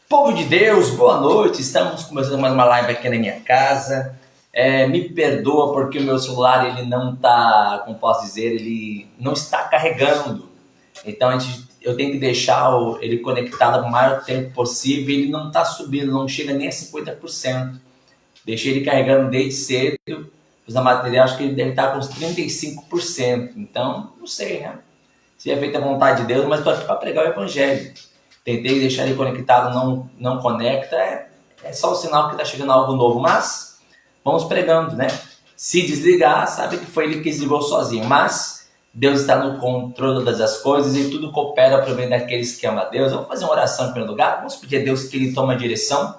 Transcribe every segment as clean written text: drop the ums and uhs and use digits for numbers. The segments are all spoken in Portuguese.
Povo de Deus, boa noite. Estamos começando mais uma live aqui na minha casa. Me perdoa porque o meu celular ele não está, como posso dizer, ele não está carregando. Então eu tenho que deixar ele conectado o maior tempo possível. Ele não está subindo, não chega nem a 50%. Deixei ele carregando desde cedo. Fiz a material, acho que ele deve estar com uns 35%. Então, não sei, né? Se é feita a vontade de Deus, mas estou aqui para pregar o Evangelho. Tentei deixar ele conectado, não conecta, é só o sinal que está chegando algo novo, mas vamos pregando, né? Se desligar, sabe que foi ele que desligou sozinho, mas Deus está no controle de todas as coisas e tudo coopera para o bem daqueles que amam a Deus. Vamos fazer uma oração em primeiro lugar, vamos pedir a Deus que Ele tome a direção,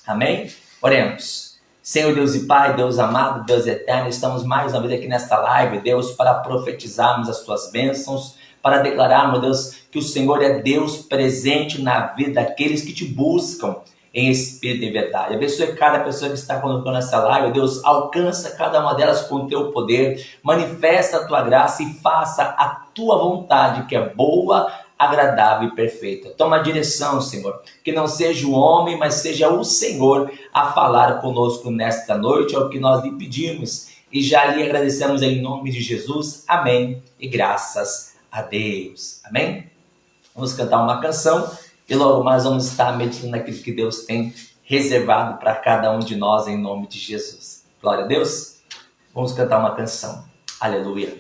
amém? Oremos. Senhor Deus e Pai, Deus amado, Deus eterno, estamos mais uma vez aqui nesta live, Deus, para profetizarmos as Tuas bênçãos, para declararmos, Deus, que o Senhor é Deus presente na vida daqueles que Te buscam em espírito e verdade. Abençoe cada pessoa que está conosco nessa live, Deus, alcança cada uma delas com o Teu poder, manifesta a Tua graça e faça a Tua vontade, que é boa, agradável e perfeita. Toma a direção, Senhor, que não seja o homem, mas seja o Senhor a falar conosco nesta noite, é o que nós lhe pedimos e já lhe agradecemos em nome de Jesus. Amém e graças a Deus. Amém? Vamos cantar uma canção e logo mais vamos estar meditando naquilo que Deus tem reservado para cada um de nós em nome de Jesus. Glória a Deus. Vamos cantar uma canção. Aleluia.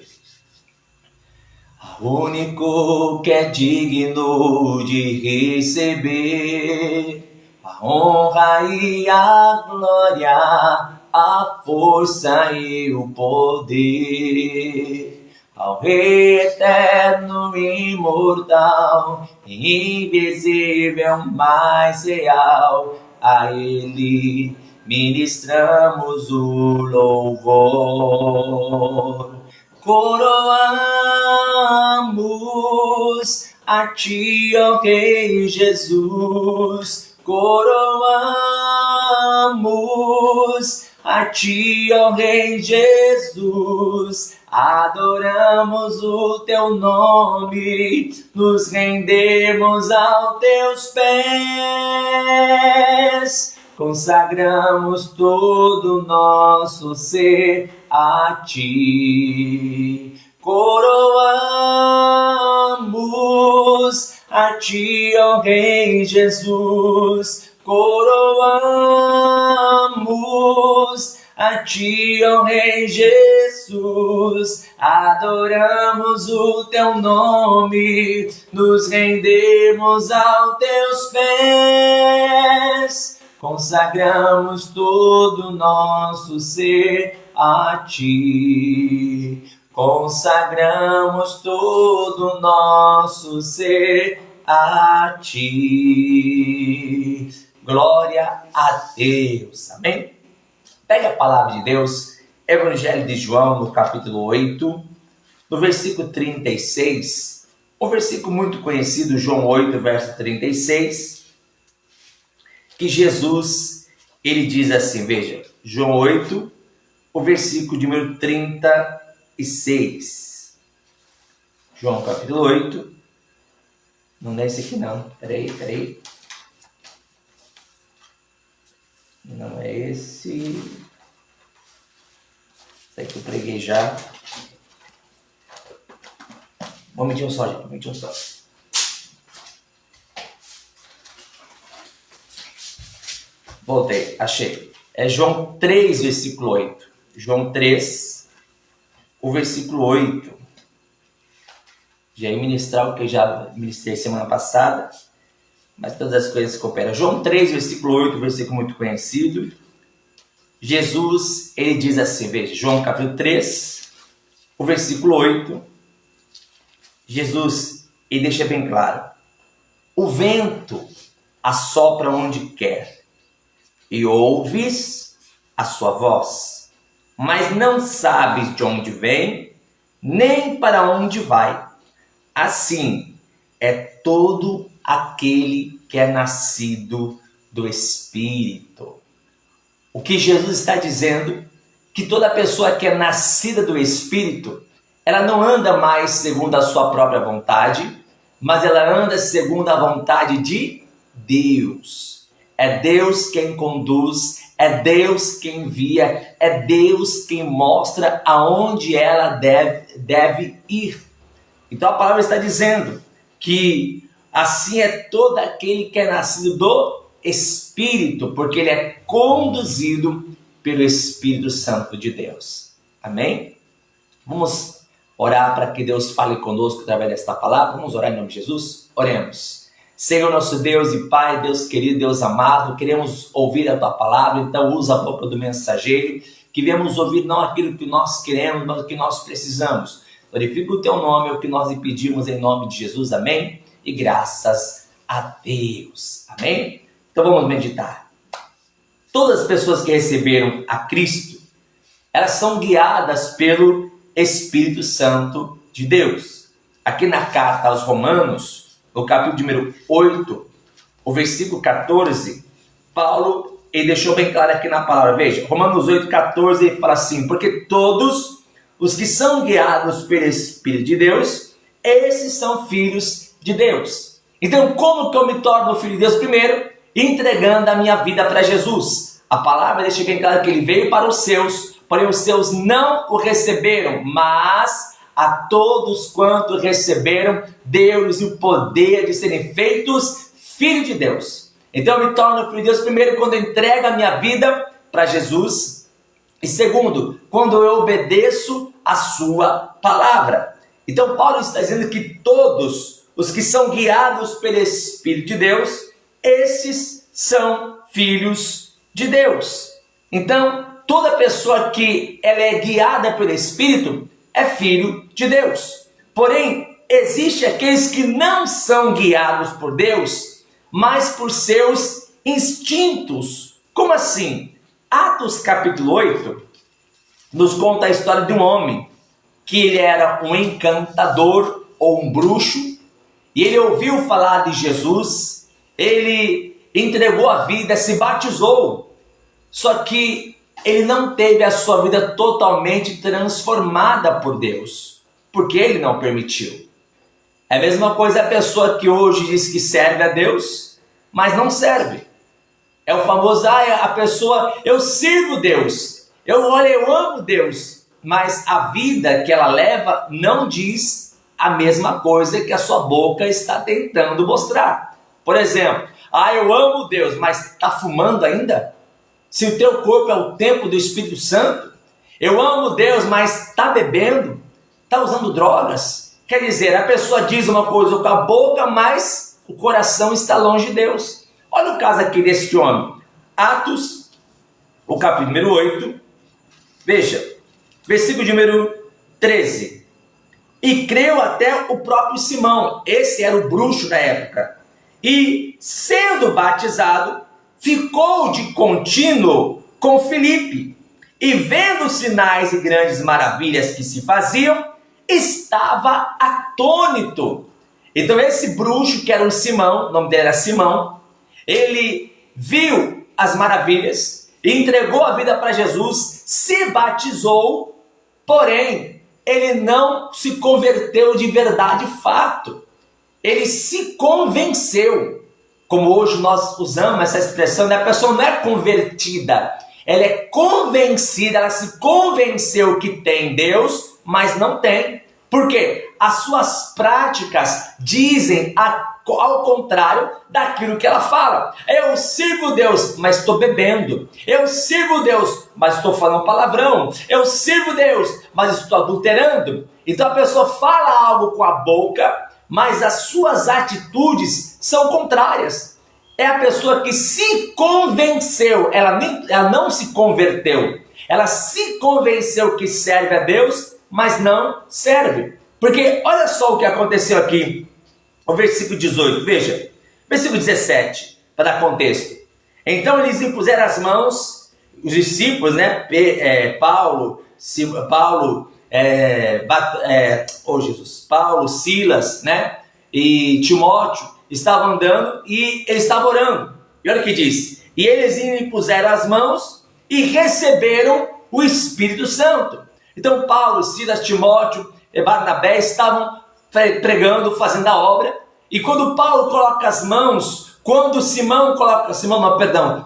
O único que é digno de receber a honra e a glória, a força e o poder, ao Rei eterno, imortal, invisível, mais real, a Ele ministramos o louvor. Coroamos a Ti, ó Rei Jesus, coroamos a Ti, ó Rei Jesus, adoramos o Teu nome, nos rendemos aos Teus pés, consagramos todo o nosso ser a Ti. Coroamos a Ti, ó Rei Jesus, coroamos a Ti, ó Rei Jesus, adoramos o Teu nome, nos rendemos aos Teus pés, consagramos todo o nosso ser a Ti. Consagramos todo o nosso ser a Ti. Glória a Deus. Amém? Pegue a palavra de Deus, Evangelho de João, no capítulo 8, no versículo 36, um versículo muito conhecido, João 8, verso 36, que Jesus, ele diz assim, veja, João 8, o versículo de número 36. João capítulo 8. Não é esse aqui não. Peraí. Não é esse. Esse aqui eu preguei já. Um momentinho só, gente. Um momentinho só. Voltei, achei. É João 3, versículo 8. João 3, o versículo 8. Já ia ministrar o que eu já ministrei semana passada, mas todas as coisas cooperam. João 3, versículo 8, versículo muito conhecido. Jesus, ele diz assim, veja, João capítulo 3, o versículo 8. Jesus, ele deixa bem claro. O vento assopra onde quer e ouves a sua voz, mas não sabes de onde vem, nem para onde vai. Assim é todo aquele que é nascido do Espírito. O que Jesus está dizendo, que toda pessoa que é nascida do Espírito, ela não anda mais segundo a sua própria vontade, mas ela anda segundo a vontade de Deus. É Deus quem conduz, é Deus quem envia, é Deus quem mostra aonde ela deve ir. Então a palavra está dizendo que assim é todo aquele que é nascido do Espírito, porque ele é conduzido pelo Espírito Santo de Deus. Amém? Vamos orar para que Deus fale conosco através desta palavra. Vamos orar em nome de Jesus? Oremos. Senhor nosso Deus e Pai, Deus querido, Deus amado, queremos ouvir a Tua palavra, então usa a boca do mensageiro, que viemos ouvir não aquilo que nós queremos, mas o que nós precisamos. Glorifica o Teu nome, é o que nós lhe pedimos em nome de Jesus, amém? E graças a Deus, amém? Então vamos meditar. Todas as pessoas que receberam a Cristo, elas são guiadas pelo Espírito Santo de Deus. Aqui na carta aos Romanos, no capítulo número 8, o versículo 14, Paulo, ele deixou bem claro aqui na palavra, veja, Romanos 8, 14, ele fala assim, porque todos os que são guiados pelo Espírito de Deus, esses são filhos de Deus. Então, como que eu me torno filho de Deus? Primeiro, entregando a minha vida para Jesus. A palavra deixa bem claro que ele veio para os seus, porém os seus não o receberam, mas a todos quanto receberam, deu-lhes o poder de serem feitos filhos de Deus. Então eu me torno filho de Deus, primeiro, quando eu entrego a minha vida para Jesus, e segundo, quando eu obedeço a sua palavra. Então Paulo está dizendo que todos os que são guiados pelo Espírito de Deus, esses são filhos de Deus. Então, toda pessoa que ela é guiada pelo Espírito é filho de Deus. Porém, existe aqueles que não são guiados por Deus, mas por seus instintos. Como assim? Atos capítulo 8 nos conta a história de um homem que ele era um encantador ou um bruxo, e ele ouviu falar de Jesus, ele entregou a vida, se batizou, só que ele não teve a sua vida totalmente transformada por Deus, porque ele não permitiu. É a mesma coisa a pessoa que hoje diz que serve a Deus, mas não serve. É o famoso, a pessoa, eu sirvo Deus, eu amo Deus, mas a vida que ela leva não diz a mesma coisa que a sua boca está tentando mostrar. Por exemplo, eu amo Deus, mas está fumando ainda? Se o teu corpo é o templo do Espírito Santo, eu amo Deus, mas está bebendo, está usando drogas. Quer dizer, a pessoa diz uma coisa com a boca, mas o coração está longe de Deus. Olha o caso aqui desse homem. Atos, o capítulo número 8, veja, versículo número 13. E creu até o próprio Simão, esse era o bruxo da época, e sendo batizado, ficou de contínuo com Filipe, e vendo os sinais e grandes maravilhas que se faziam, estava atônito. Então esse bruxo, que era um Simão, o nome dele era Simão, ele viu as maravilhas, entregou a vida para Jesus, se batizou, porém ele não se converteu de verdade e fato. Ele se convenceu. Como hoje nós usamos essa expressão, né? A pessoa não é convertida, ela é convencida, ela se convenceu que tem Deus, mas não tem. Por quê? As suas práticas dizem ao contrário daquilo que ela fala. Eu sirvo Deus, mas estou bebendo. Eu sirvo Deus, mas estou falando palavrão. Eu sirvo Deus, mas estou adulterando. Então a pessoa fala algo com a boca, mas as suas atitudes são contrárias. É a pessoa que se convenceu, ela não se converteu, ela se convenceu que serve a Deus, mas não serve. Porque olha só o que aconteceu aqui, o versículo 18, veja, versículo 17, para dar contexto. Então eles impuseram as mãos, os discípulos, né, Paulo, Silas, né, e Timóteo estavam andando e eles estavam orando. E olha o que diz: e eles impuseram as mãos e receberam o Espírito Santo. Então Paulo, Silas, Timóteo e Barnabé estavam pregando, fazendo a obra. E quando Paulo coloca as mãos Quando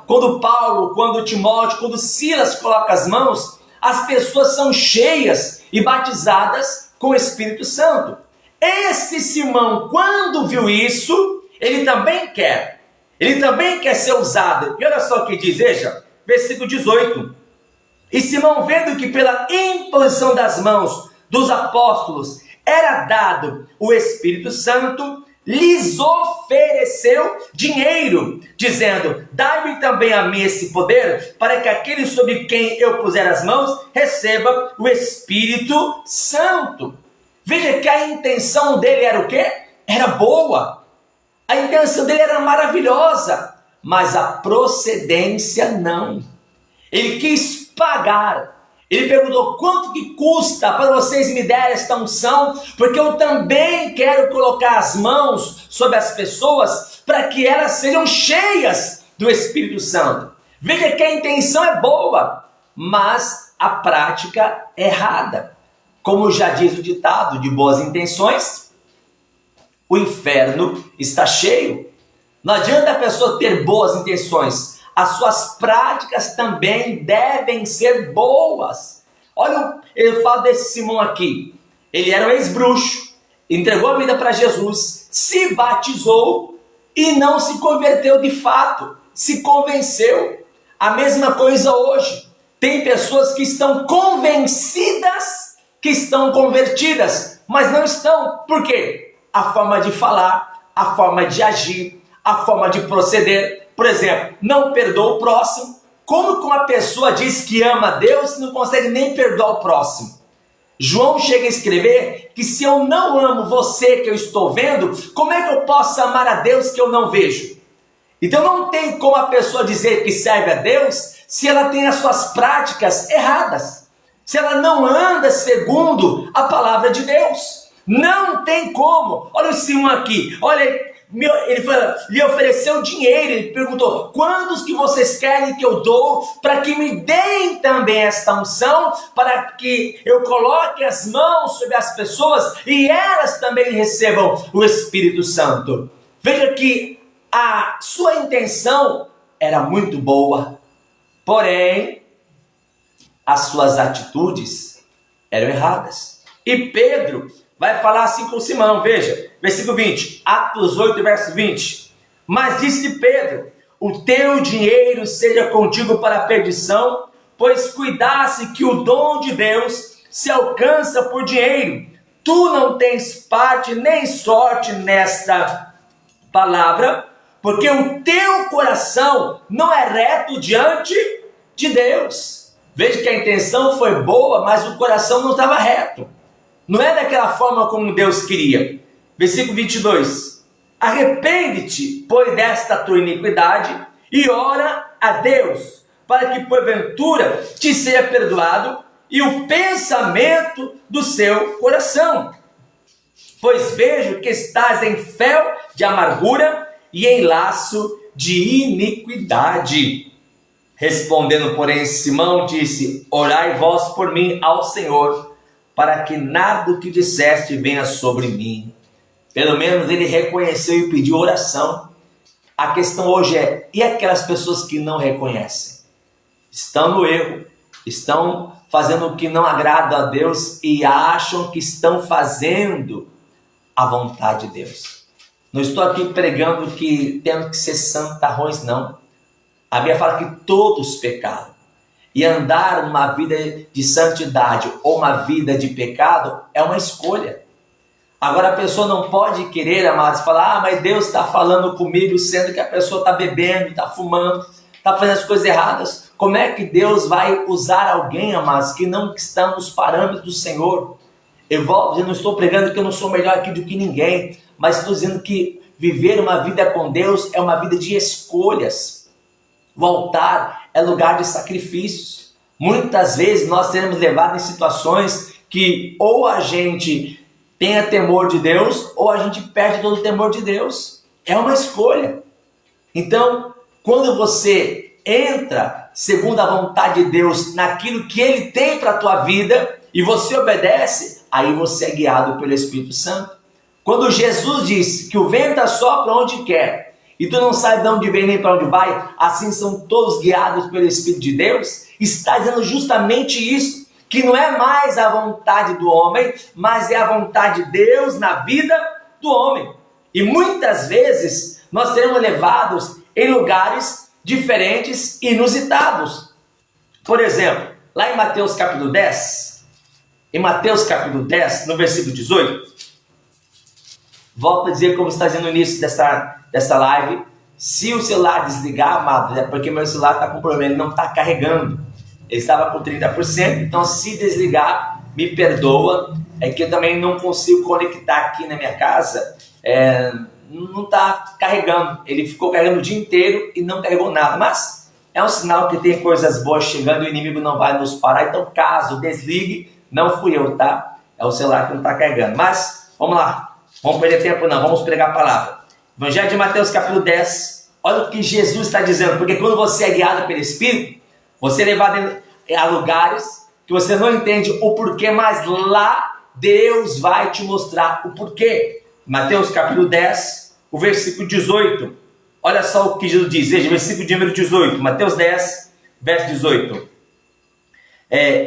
quando Paulo, quando Timóteo, quando Silas coloca as mãos, as pessoas são cheias e batizadas com o Espírito Santo. Esse Simão, quando viu isso, ele também quer ser usado. E olha só o que diz, veja, versículo 18. E Simão, vendo que pela imposição das mãos dos apóstolos era dado o Espírito Santo, lhes ofereceu dinheiro, dizendo: dai-me também a mim esse poder, para que aquele sobre quem eu puser as mãos receba o Espírito Santo. Veja que a intenção dele era o quê? Era boa. A intenção dele era maravilhosa, mas a procedência não. Ele quis pagar. Ele perguntou: quanto que custa para vocês me derem esta unção? Porque eu também quero colocar as mãos sobre as pessoas para que elas sejam cheias do Espírito Santo. Veja que a intenção é boa, mas a prática é errada. Como já diz o ditado, de boas intenções, o inferno está cheio. Não adianta a pessoa ter boas intenções, as suas práticas também devem ser boas. Olha, eu falo desse Simão aqui. Ele era um ex-bruxo, entregou a vida para Jesus, se batizou e não se converteu de fato, se convenceu. A mesma coisa hoje. Tem pessoas que estão convencidas que estão convertidas, mas não estão. Por quê? A forma de falar, a forma de agir, a forma de proceder. Por exemplo, não perdoa o próximo. Como que uma pessoa diz que ama a Deus e não consegue nem perdoar o próximo? João chega a escrever que se eu não amo você que eu estou vendo, como é que eu posso amar a Deus que eu não vejo? Então não tem como a pessoa dizer que serve a Deus se ela tem as suas práticas erradas, se ela não anda segundo a palavra de Deus. Não tem como. Olha o Simão aqui, olha, ele lhe ofereceu dinheiro, ele perguntou: quantos que vocês querem que eu dou para que me deem também esta unção, para que eu coloque as mãos sobre as pessoas e elas também recebam o Espírito Santo? Veja que a sua intenção era muito boa, porém as suas atitudes eram erradas. E Pedro vai falar assim com Simão, veja, versículo 20, Atos 8, verso 20. Mas disse Pedro: o teu dinheiro seja contigo para a perdição, pois cuidasse que o dom de Deus se alcança por dinheiro. Tu não tens parte nem sorte nesta palavra, porque o teu coração não é reto diante de Deus. Veja que a intenção foi boa, mas o coração não estava reto. Não é daquela forma como Deus queria. Versículo 22. Arrepende-te, pois, desta tua iniquidade, e ora a Deus, para que porventura te seja perdoado e o pensamento do seu coração. Pois vejo que estás em fel de amargura e em laço de iniquidade. Respondendo, porém, Simão disse: orai vós por mim ao Senhor, para que nada do que disseste venha sobre mim. Pelo menos ele reconheceu e pediu oração. A questão hoje é: e aquelas pessoas que não reconhecem? Estão no erro, estão fazendo o que não agrada a Deus e acham que estão fazendo a vontade de Deus. Não estou aqui pregando que temos que ser santarrões, não. A Bíblia fala que todos pecaram. E andar uma vida de santidade ou uma vida de pecado é uma escolha. Agora a pessoa não pode querer, amados, falar: mas Deus está falando comigo, sendo que a pessoa está bebendo, está fumando, está fazendo as coisas erradas. Como é que Deus vai usar alguém, amados, que não está nos parâmetros do Senhor? Eu não estou pregando que eu não sou melhor aqui do que ninguém, mas estou dizendo que viver uma vida com Deus é uma vida de escolhas. O altar é lugar de sacrifícios. Muitas vezes nós seremos levados em situações que ou a gente tenha temor de Deus, ou a gente perde todo o temor de Deus. É uma escolha. Então, quando você entra segundo a vontade de Deus naquilo que Ele tem para a tua vida, e você obedece, aí você é guiado pelo Espírito Santo. Quando Jesus disse que o vento assopra onde quer, e tu não sabe de onde vem nem para onde vai, assim são todos guiados pelo Espírito de Deus, está dizendo justamente isso, que não é mais a vontade do homem, mas é a vontade de Deus na vida do homem. E muitas vezes nós seremos levados em lugares diferentes, inusitados. Por exemplo, lá em Mateus capítulo 10, no versículo 18, volto a dizer como está dizendo no início dessa live, se o celular desligar, amado, é porque meu celular está com problema, ele não está carregando. Ele estava com 30%, então se desligar, me perdoa, é que eu também não consigo conectar aqui na minha casa, não está carregando, ele ficou carregando o dia inteiro e não carregou nada, mas é um sinal que tem coisas boas chegando e o inimigo não vai nos parar, então caso desligue, não fui eu, tá? É o celular que não está carregando, mas vamos lá, vamos perder tempo não, vamos pregar a palavra. Evangelho de Mateus capítulo 10, olha o que Jesus está dizendo, porque quando você é guiado pelo Espírito, você é levado a lugares que você não entende o porquê, mas lá Deus vai te mostrar o porquê. Mateus capítulo 10, o versículo 18. Olha só o que Jesus diz, veja, versículo de número 18. Mateus 10, verso 18.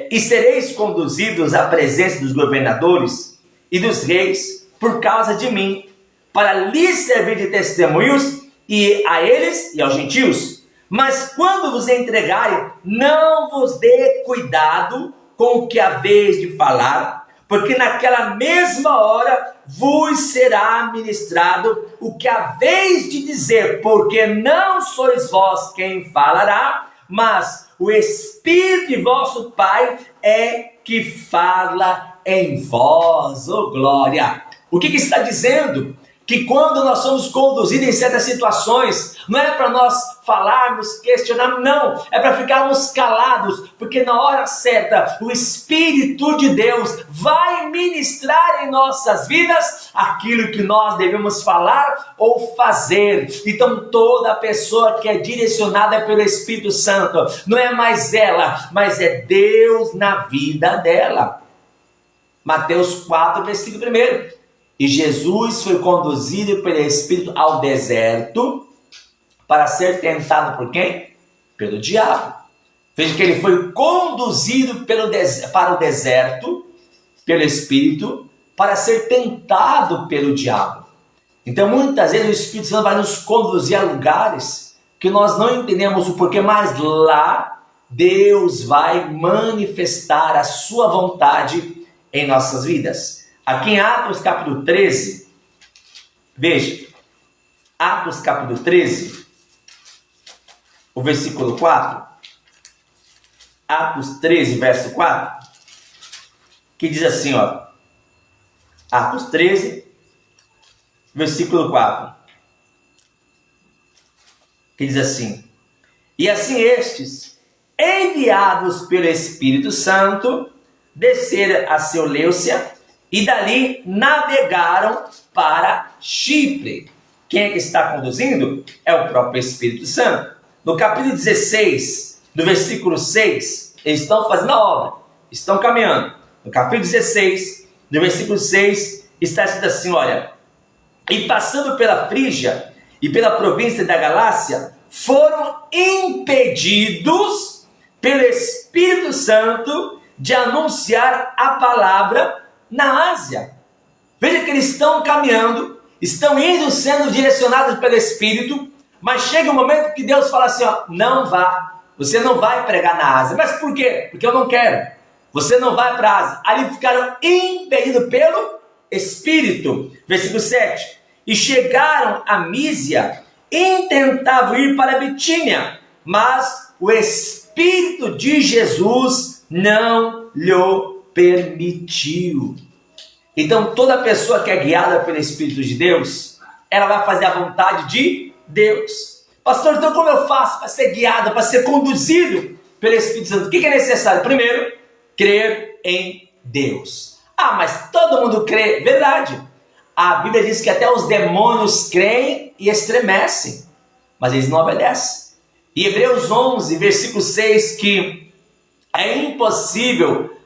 E sereis conduzidos à presença dos governadores e dos reis por causa de mim, para lhes servir de testemunhos e a eles e aos gentios. Mas quando vos entregarem, não vos dê cuidado com o que haveis de falar, porque naquela mesma hora vos será ministrado o que haveis de dizer, porque não sois vós quem falará, mas o Espírito de vosso Pai é que fala em vós. Oh glória! O que está dizendo? Que quando nós somos conduzidos em certas situações, não é para nós falarmos, questionarmos, não, é para ficarmos calados, porque na hora certa, o Espírito de Deus vai ministrar em nossas vidas aquilo que nós devemos falar ou fazer. Então toda pessoa que é direcionada pelo Espírito Santo, não é mais ela, mas é Deus na vida dela. Mateus 4, versículo 1. E Jesus foi conduzido pelo Espírito ao deserto para ser tentado por quem? Pelo diabo. Veja que ele foi conduzido para o deserto pelo Espírito para ser tentado pelo diabo. Então muitas vezes o Espírito Santo vai nos conduzir a lugares que nós não entendemos o porquê, mas lá Deus vai manifestar a sua vontade em nossas vidas. Aqui em Atos capítulo 13, veja, Atos capítulo 13, o versículo 4, Atos 13, verso 4, que diz assim, ó, Atos 13, versículo 4, que diz assim, e assim estes, enviados pelo Espírito Santo, desceram a Seleucia, e dali navegaram para Chipre. Quem é que está conduzindo? É o próprio Espírito Santo. No capítulo 16, no versículo 6, eles estão fazendo a obra, estão caminhando. No capítulo 16, no versículo 6, está escrito assim, olha, e passando pela Frígia e pela província da Galácia, foram impedidos pelo Espírito Santo de anunciar a palavra na Ásia. Veja que eles estão caminhando, estão indo, sendo direcionados pelo Espírito, mas chega um momento que Deus fala assim, ó, não vá, você não vai pregar na Ásia. Mas por quê? Porque eu não quero. Você não vai para a Ásia. Ali ficaram impedidos pelo Espírito. Versículo 7. E chegaram a Mísia, intentavam ir para a Bitínia, mas o Espírito de Jesus não lhe permitiu. Então toda pessoa que é guiada pelo Espírito de Deus, ela vai fazer a vontade de Deus. Pastor, então como eu faço para ser guiado, para ser conduzido pelo Espírito Santo? O que é necessário? Primeiro, crer em Deus. Ah, mas todo mundo crê. Verdade. A Bíblia diz que até os demônios creem e estremecem, mas eles não obedecem. E Hebreus 11, versículo 6, que é impossível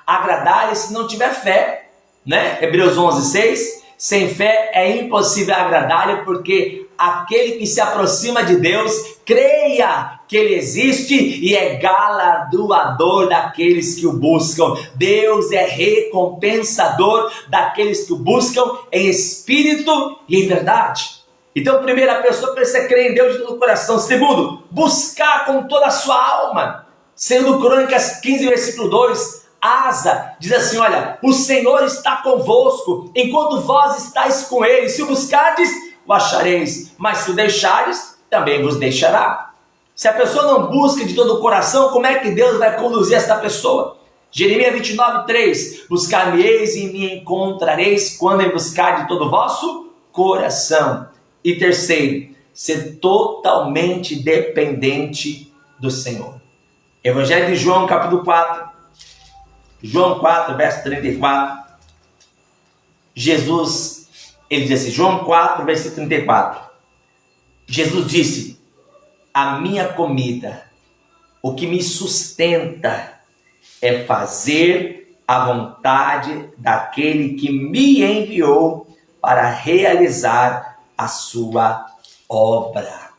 agradar-lhe se não tiver fé, né? Hebreus 11, 6, Sem fé é impossível agradar-lhe, porque aquele que se aproxima de Deus, creia que Ele existe e é galardoador daqueles que o buscam. Deus é recompensador daqueles que o buscam em espírito e em verdade. Então, primeiro, a pessoa precisa crer em Deus de todo o coração. Segundo, buscar com toda a sua alma. Segundo Crônicas 15, versículo 2, Asa diz assim: olha, o Senhor está convosco, enquanto vós estáis com Ele. Se o buscardes, o achareis, mas se o deixares, também vos deixará. Se a pessoa não busca de todo o coração, como é que Deus vai conduzir esta pessoa? Jeremias 29, 3, buscar-me-eis e me encontrareis, quando me buscar de todo o vosso coração. E terceiro, ser totalmente dependente do Senhor. Evangelho de João, capítulo 4, João 4, verso 34, Jesus, ele diz assim, João 4, verso 34, Jesus disse: a minha comida, o que me sustenta, é fazer a vontade daquele que me enviou para realizar a sua obra.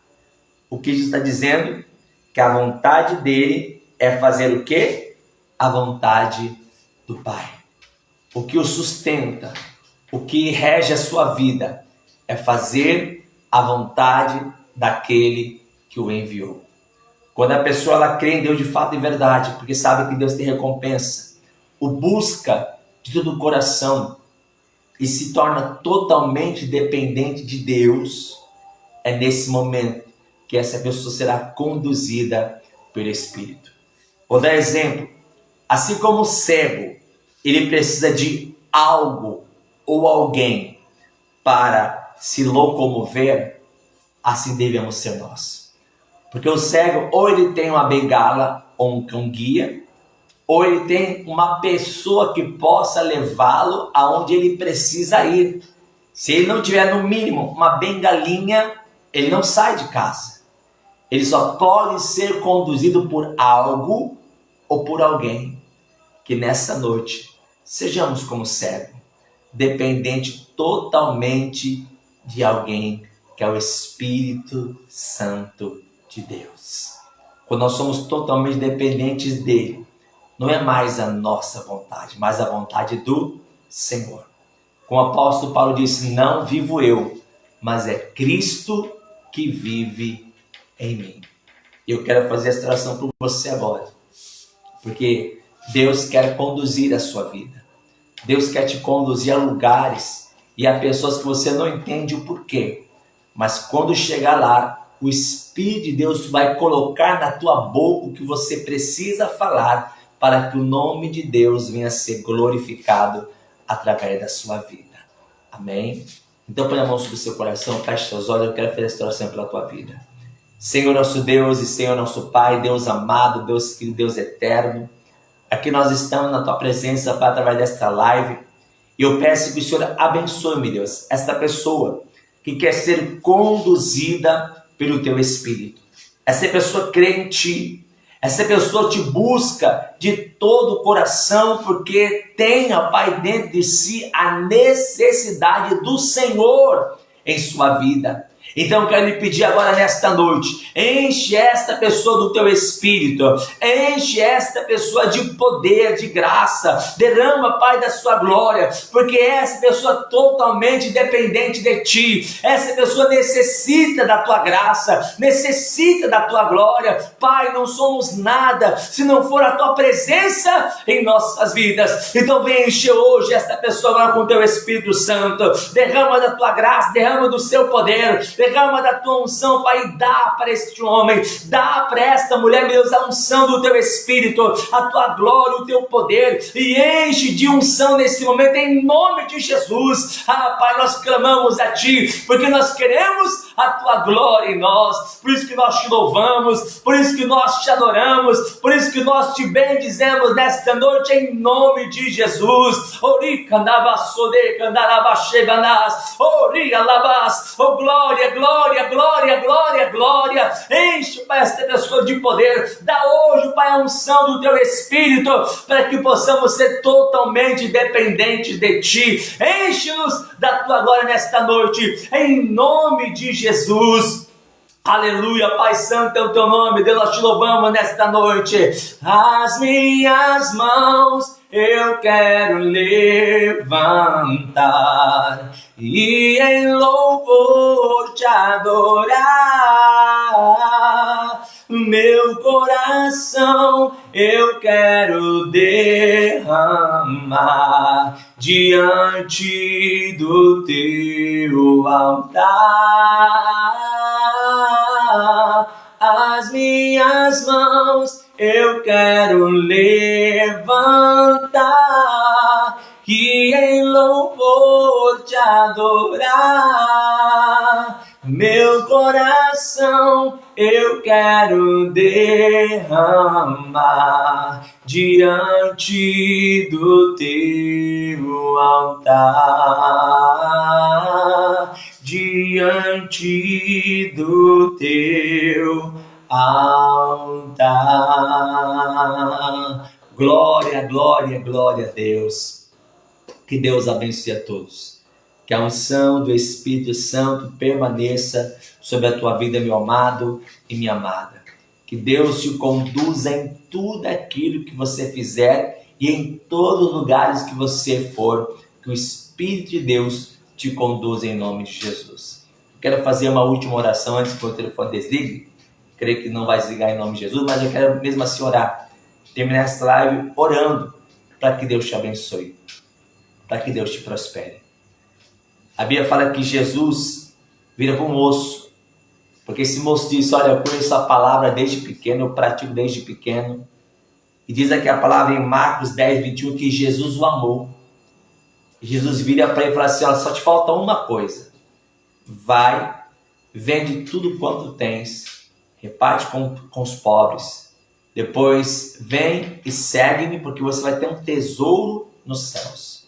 O que Jesus está dizendo? Que a vontade dele é fazer o quê? A vontade do Pai. O que o sustenta, o que rege a sua vida, é fazer a vontade daquele que o enviou. Quando a pessoa ela crê em Deus de fato e verdade, porque sabe que Deus tem recompensa, o busca de todo o coração e se torna totalmente dependente de Deus, é nesse momento que essa pessoa será conduzida pelo Espírito. Vou dar exemplo. Assim como o cego, ele precisa de algo ou alguém para se locomover, assim devemos ser nós. Porque o cego, ou ele tem uma bengala ou um cão guia, ou ele tem uma pessoa que possa levá-lo aonde ele precisa ir. Se ele não tiver no mínimo uma bengalinha, ele não sai de casa. Ele só pode ser conduzido por algo ou por alguém. Que nessa noite sejamos como cego, dependente totalmente de alguém que é o Espírito Santo de Deus. Quando nós somos totalmente dependentes dele, não é mais a nossa vontade, mas a vontade do Senhor. Como o apóstolo Paulo disse, não vivo eu, mas é Cristo que vive em mim. Eu quero fazer esta oração por você agora, porque Deus quer conduzir a sua vida. Deus quer te conduzir a lugares e a pessoas que você não entende o porquê. Mas quando chegar lá, o Espírito de Deus vai colocar na tua boca o que você precisa falar para que o nome de Deus venha a ser glorificado através da sua vida. Amém? Então põe a mão sobre o seu coração, feche seus olhos, eu quero fazer esta oração pela tua vida. Senhor nosso Deus e Senhor nosso Pai, Deus amado, Deus querido, Deus eterno, aqui nós estamos na tua presença através desta live, e eu peço que o Senhor abençoe-me, Deus, esta pessoa que quer ser conduzida pelo teu Espírito. Essa pessoa crê em ti, essa pessoa te busca de todo o coração, porque tem, ó Pai, dentro de si a necessidade do Senhor em sua vida. Então eu quero lhe pedir agora nesta noite, enche esta pessoa do teu Espírito, enche esta pessoa de poder, de graça, derrama, Pai, da sua glória, porque essa pessoa totalmente dependente de ti, essa pessoa necessita da tua graça, necessita da tua glória. Pai, não somos nada se não for a tua presença em nossas vidas. Então vem encher hoje esta pessoa agora com o teu Espírito Santo, derrama da tua graça, derrama do seu poder, derrama da tua unção, Pai, dá para este homem, dá para esta mulher, meu Deus, a unção do teu Espírito, a tua glória, o teu poder, e enche de unção nesse momento, em nome de Jesus. Pai, nós clamamos a ti, porque nós queremos a tua glória em nós, por isso que nós te louvamos, por isso que nós te adoramos, por isso que nós te bendizemos nesta noite, em nome de Jesus. Oh glória glória, glória, glória, glória, glória. Enche, Pai, esta pessoa de poder. Dá hoje, Pai, a unção do Teu Espírito, para que possamos ser totalmente dependentes de Ti. Enche-nos da Tua glória nesta noite, em nome de Jesus. Aleluia, Pai Santo é o Teu nome, Deus, nós Te louvamos nesta noite. As minhas mãos eu quero levantar e em louvor Te adorar. Meu coração eu quero derramar diante do Teu altar. As minhas mãos eu quero levantar e em louvor Te adorar. Meu coração eu quero derramar diante do Teu altar. Diante do Teu altar. Glória, glória, glória a Deus. Que Deus abençoe a todos. Que a unção do Espírito Santo permaneça sobre a tua vida, meu amado e minha amada. Que Deus te conduza em tudo aquilo que você fizer e em todos os lugares que você for. Que o Espírito de Deus te conduza em nome de Jesus. Quero fazer uma última oração antes que o telefone desligue. Creio que não vai desligar em nome de Jesus, mas eu quero mesmo assim orar. Terminar essa live orando para que Deus te abençoe, para que Deus te prospere. A Bíblia fala que Jesus vira para um moço, porque esse moço disse: olha, eu conheço a palavra desde pequeno, eu pratico desde pequeno. E diz aqui a palavra em Marcos 10, 21, que Jesus o amou. Jesus vira para ele e fala assim: olha, só te falta uma coisa. Vai, vende tudo quanto tens, reparte com os pobres. Depois vem e segue-me, porque você vai ter um tesouro nos céus.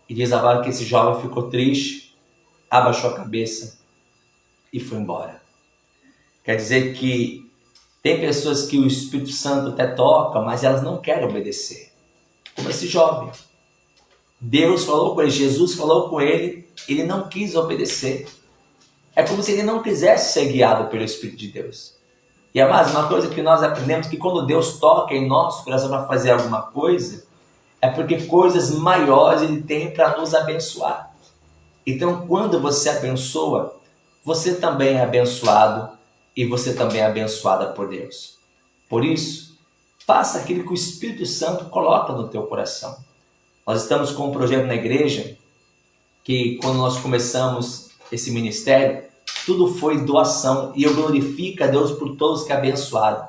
E diz a palavra que esse jovem ficou triste, abaixou a cabeça e foi embora. Quer dizer que tem pessoas que o Espírito Santo até toca, mas elas não querem obedecer. Como esse jovem. Deus falou com ele, Jesus falou com ele, ele não quis obedecer. É como se ele não quisesse ser guiado pelo Espírito de Deus. E amados, uma coisa que nós aprendemos, que quando Deus toca em nosso coração para fazer alguma coisa, é porque coisas maiores Ele tem para nos abençoar. Então, quando você abençoa, você também é abençoado e você também é abençoada por Deus. Por isso, faça aquilo que o Espírito Santo coloca no teu coração. Nós estamos com um projeto na igreja que, quando nós começamos esse ministério, tudo foi doação e eu glorifico a Deus por todos que abençoaram.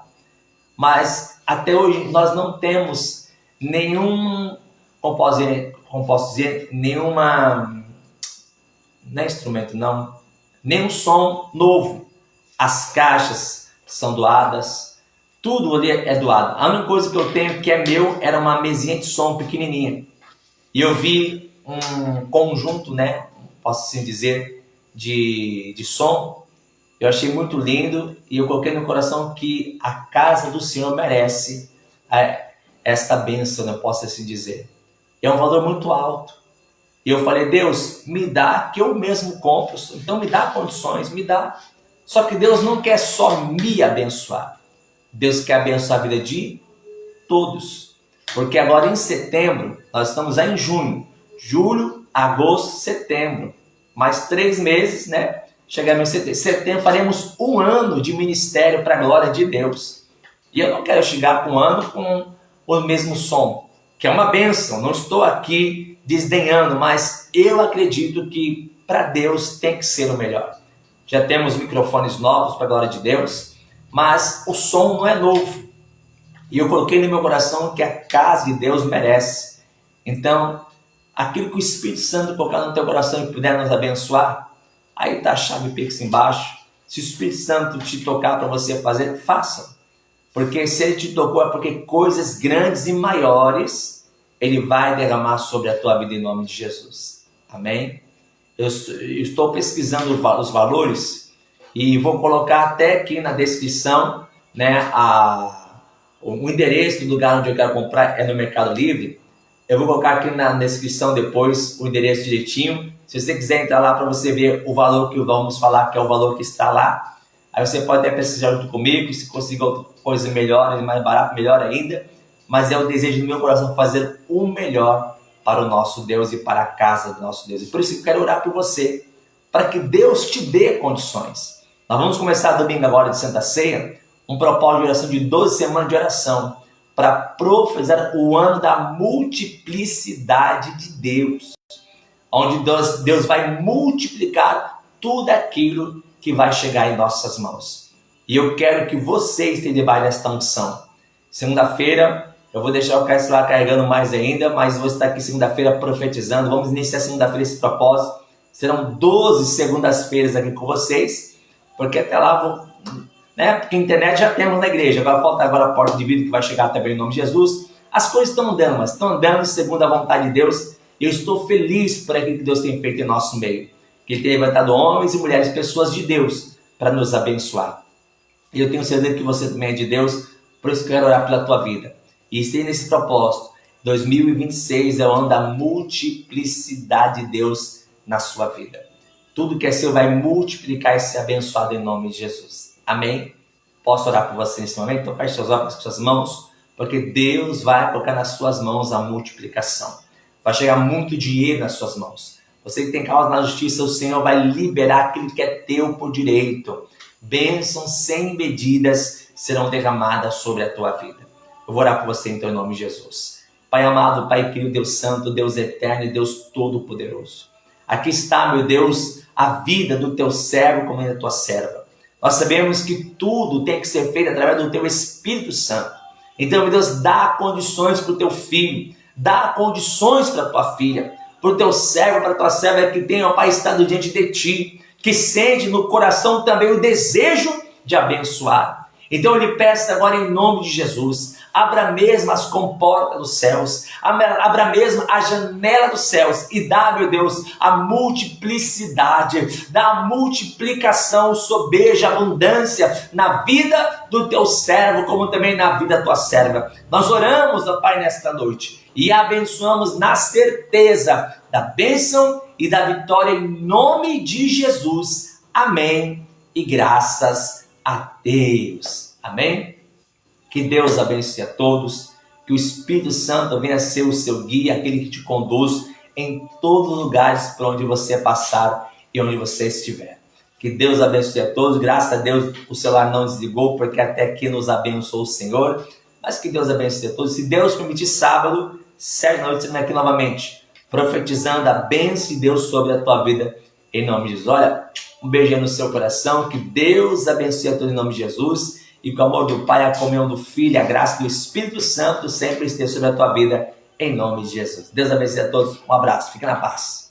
Mas até hoje nós não temos nenhum, como posso dizer, nenhuma, não é instrumento não, nenhum som novo. As caixas são doadas, tudo ali é doado. A única coisa que eu tenho que é meu era uma mesinha de som pequenininha. E eu vi um conjunto, né, posso assim dizer, de som. Eu achei muito lindo e eu coloquei no coração que a casa do Senhor merece esta bênção, eu posso assim dizer. É um valor muito alto. E eu falei: Deus, me dá, que eu mesmo compro, então me dá condições, me dá. Só que Deus não quer só me abençoar. Deus quer abençoar a vida de todos. Porque agora em setembro, nós estamos aí em junho, julho, agosto, setembro. Mais 3 meses, né? Chegamos em setembro. Setembro faremos 1 ano de ministério para a glória de Deus. E eu não quero chegar com 1 ano com o mesmo som, que é uma bênção. Não estou aqui desdenhando, mas eu acredito que para Deus tem que ser o melhor. Já temos microfones novos para a glória de Deus, mas o som não é novo. E eu coloquei no meu coração que a casa de Deus merece. Então, aquilo que o Espírito Santo colocar no teu coração e puder nos abençoar, aí está a chave Pix embaixo. Se o Espírito Santo te tocar para você fazer, faça. Porque se Ele te tocou é porque coisas grandes e maiores Ele vai derramar sobre a tua vida em nome de Jesus. Amém? eu estou pesquisando os valores e vou colocar até aqui na descrição, né, o endereço do lugar onde eu quero comprar é no Mercado Livre. Eu vou colocar aqui na descrição depois o endereço direitinho. Se você quiser entrar lá para você ver o valor que vamos falar, que é o valor que está lá, aí você pode até pesquisar junto comigo. Se conseguir outra coisa melhor, mais barato, melhor ainda. Mas é o desejo do meu coração fazer o melhor para o nosso Deus e para a casa do nosso Deus. E por isso eu quero orar por você, para que Deus te dê condições. Nós vamos começar domingo agora de Santa Ceia, um propósito de oração de 12 semanas de oração, para profetizar o ano da multiplicidade de Deus, onde Deus vai multiplicar tudo aquilo que vai chegar em nossas mãos. E eu quero que você esteja debaixo desta unção. Segunda-feira, eu vou deixar o celular carregando mais ainda, mas vou estar aqui segunda-feira profetizando. Vamos iniciar segunda-feira esse propósito. Serão 12 segundas-feiras aqui com vocês, porque até lá vou... Porque a internet já temos na igreja, agora falta a porta de vidro que vai chegar também em nome de Jesus. As coisas estão andando, mas estão andando segundo a vontade de Deus. E eu estou feliz por aquilo que Deus tem feito em nosso meio. Que Ele tem levantado homens e mulheres, pessoas de Deus, para nos abençoar. E eu tenho certeza que você também é de Deus, por isso que eu quero orar pela tua vida. E esteja nesse propósito. 2026 é o ano da multiplicidade de Deus na sua vida. Tudo que é seu vai multiplicar e ser abençoado em nome de Jesus. Amém? Posso orar por você nesse momento? Então feche seus olhos com suas mãos, porque Deus vai colocar nas suas mãos a multiplicação. Vai chegar muito dinheiro nas suas mãos. Você que tem causa na justiça, o Senhor vai liberar aquilo que é teu por direito. Bênçãos sem medidas serão derramadas sobre a tua vida. Eu vou orar por você então em nome de Jesus. Pai amado, Pai querido, Deus santo, Deus eterno e Deus todo-poderoso. Aqui está, meu Deus, a vida do teu servo como da tua serva. Nós sabemos que tudo tem que ser feito através do teu Espírito Santo. Então, meu Deus, dá condições para o teu filho, dá condições para a tua filha, para o teu servo, para a tua serva que tem, ó Pai, estado diante de ti, que sente no coração também o desejo de abençoar. Então, eu lhe peço agora em nome de Jesus, abra mesmo as comportas dos céus, abra mesmo a janela dos céus e dá, meu Deus, a multiplicidade, dá a multiplicação, sobeja, abundância na vida do teu servo, como também na vida da tua serva. Nós oramos, ó Pai, nesta noite e abençoamos na certeza da bênção e da vitória em nome de Jesus. Amém e graças a Deus. Amém? Que Deus abençoe a todos, que o Espírito Santo venha ser o seu guia, aquele que te conduz em todos os lugares por onde você passar e onde você estiver. Que Deus abençoe a todos, graças a Deus o celular não desligou, porque até aqui nos abençoou o Senhor, mas que Deus abençoe a todos. Se Deus permitir, sábado, 7 da noite, estaremos aqui novamente, profetizando a bênção de Deus sobre a tua vida, em nome de Jesus. Olha, um beijinho no seu coração, que Deus abençoe a todos em nome de Jesus. E com o amor do Pai, a comunhão do Filho, a graça do Espírito Santo sempre esteja sobre a tua vida, em nome de Jesus. Deus abençoe a todos. Um abraço. Fica na paz.